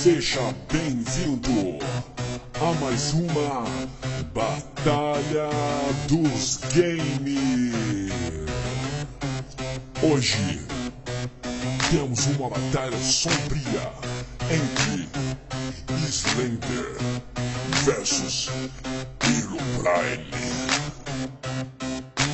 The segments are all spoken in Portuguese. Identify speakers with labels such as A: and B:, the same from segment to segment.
A: Seja bem-vindo a mais uma Batalha dos Games. Hoje temos uma batalha sombria entre Slender versus Herobrine.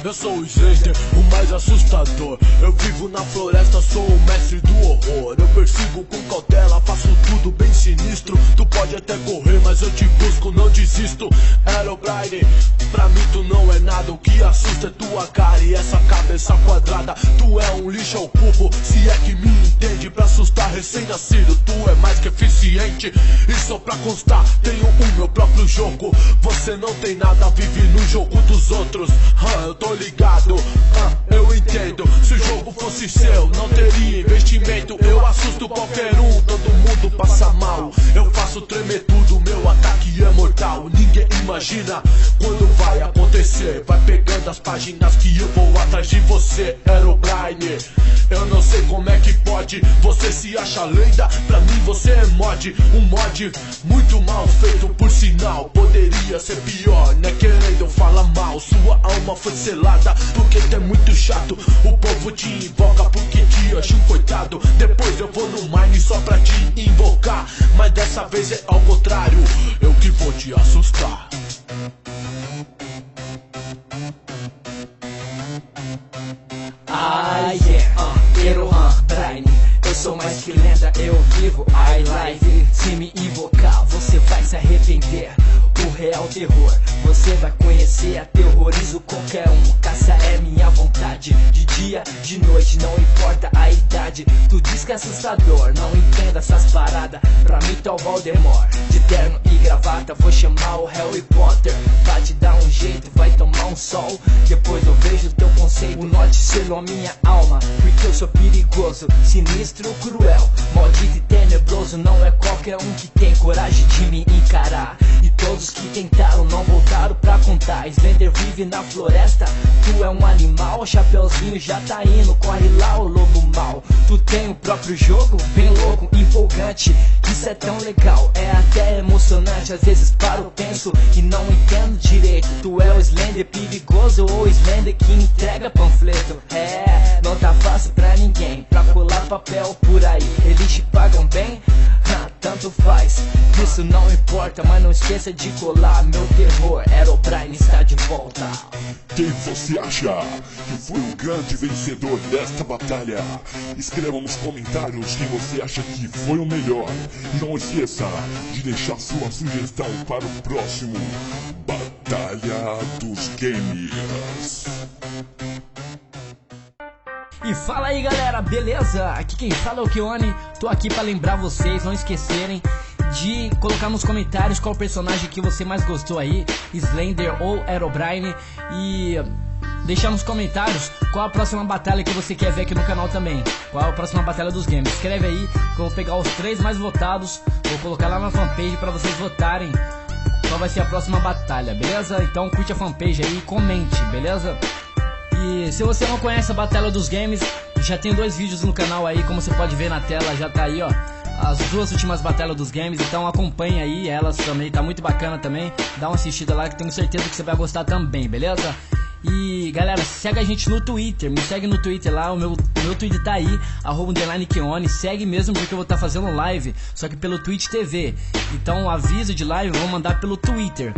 B: Eu sou o Slender, o mais assustador. Eu vivo na floresta, sou o mestre do horror. Eu persigo com cautela, faço tudo bem sinistro. Tu pode até correr, mas eu te busco, não desisto. Herobrine, pra mim tu não é nada. O que assusta é tua cara e essa cabeça quadrada. Tu é um lixo ao cubo, se é que me entende. Pra assustar recém-nascido, tu é mais que eficiente. E só pra constar, tenho o meu próprio jogo. Você não tem nada, vive no jogo dos outros. Eu tô ligado, eu entendo. Se o jogo fosse seu, não teria investimento. Eu assusto qualquer um, todo mundo passa mal. Eu faço tremer tudo, meu ataque é mortal. Ninguém imagina quando vai acontecer. Vai pegando as páginas que eu vou atrás de você, Herobrine. Eu não sei como é que pode, você se acha lenda, pra mim você é mod. Um mod muito mal feito, por sinal. Poderia ser pior, né, querendo falar mal. Sua alma foi selada, porque tu é muito chato. O povo te invoca porque te acha um coitado. Depois eu vou no mine só pra te invocar, mas dessa vez é ao contrário, eu que vou te assustar.
C: Herobrine, eu sou mais que lenda, eu vivo I live. Se me invocar, você vai se arrepender. O real terror, você vai conhecer. Aterrorizo qualquer um, caça é minha vontade. De dia, de noite, não importa a idade. Tu diz que é assustador, não entenda essas paradas. Pra mim tá o Voldemort, de terno e gravata. Vou chamar o Harry Potter, vai te dar um jeito, vai tomar um sol. Depois eu vejo teu conceito. O norte selou minha alma, porque eu sou perigoso, sinistro, cruel, maldito e tenebroso. Não é qualquer um que tem coragem de me encarar. E todos que tentaram não voltaram pra contar. Slender vive na floresta, tu é um animal. Chapeuzinho já tá indo, corre lá o lobo mal. Tu tem o próprio jogo, bem louco, empolgante. Isso é tão legal, é até emocionante. Às vezes paro, penso e não entendo direito. Tu é o Slender perigoso ou o Slender que entrega panfleto? Não tá fácil pra ninguém, pra colar papel por aí. Eles te pagam bem? Tanto faz, isso não importa. Mas não esqueça de colar, meu terror, Herobrine está de volta.
A: Quem você acha que foi o grande vencedor desta batalha? Escreva nos comentários quem você acha que foi o melhor. E não esqueça de deixar sua sugestão para o próximo Batalha dos Games.
D: E fala aí galera, beleza? Aqui quem fala é o Keone. Tô aqui pra lembrar vocês, não esquecerem de colocar nos comentários qual personagem que você mais gostou aí, Slender ou Herobrine. E deixar nos comentários qual a próxima batalha que você quer ver aqui no canal também. Qual a próxima batalha dos games. Escreve aí que eu vou pegar os 3 mais votados, vou colocar lá na fanpage pra vocês votarem qual vai ser a próxima batalha, beleza? Então curte a fanpage aí e comente, beleza? E se você não conhece a Batalha dos Games, já tem 2 vídeos no canal aí, como você pode ver na tela, já tá aí ó, as 2 últimas Batalhas dos Games. Então acompanha aí elas também, tá muito bacana também. Dá uma assistida lá que tenho certeza que você vai gostar também, beleza? E galera, segue a gente no Twitter, me segue no Twitter lá, o meu Twitter tá aí, @_Keone, segue mesmo porque eu vou estar fazendo live, só que pelo Twitch TV. Então aviso de live eu vou mandar pelo Twitter.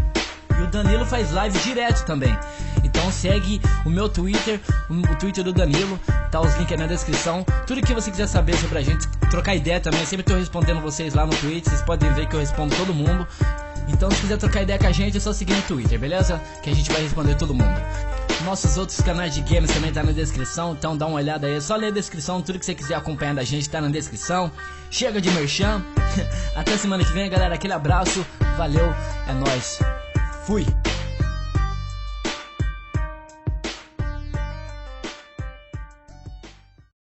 D: E o Danilo faz live direto também. Então segue o meu Twitter, o Twitter do Danilo, tá os links aí na descrição. Tudo que você quiser saber sobre a gente, trocar ideia também, eu sempre tô respondendo vocês lá no Twitter. Vocês podem ver que eu respondo todo mundo. Então se quiser trocar ideia com a gente, é só seguir no Twitter, beleza? Que a gente vai responder todo mundo. Nossos outros canais de games também tá na descrição, então dá uma olhada aí. É só ler a descrição, tudo que você quiser acompanhar da gente tá na descrição. Chega de merchan. Até semana que vem, galera, aquele abraço. Valeu, é nóis. Fui!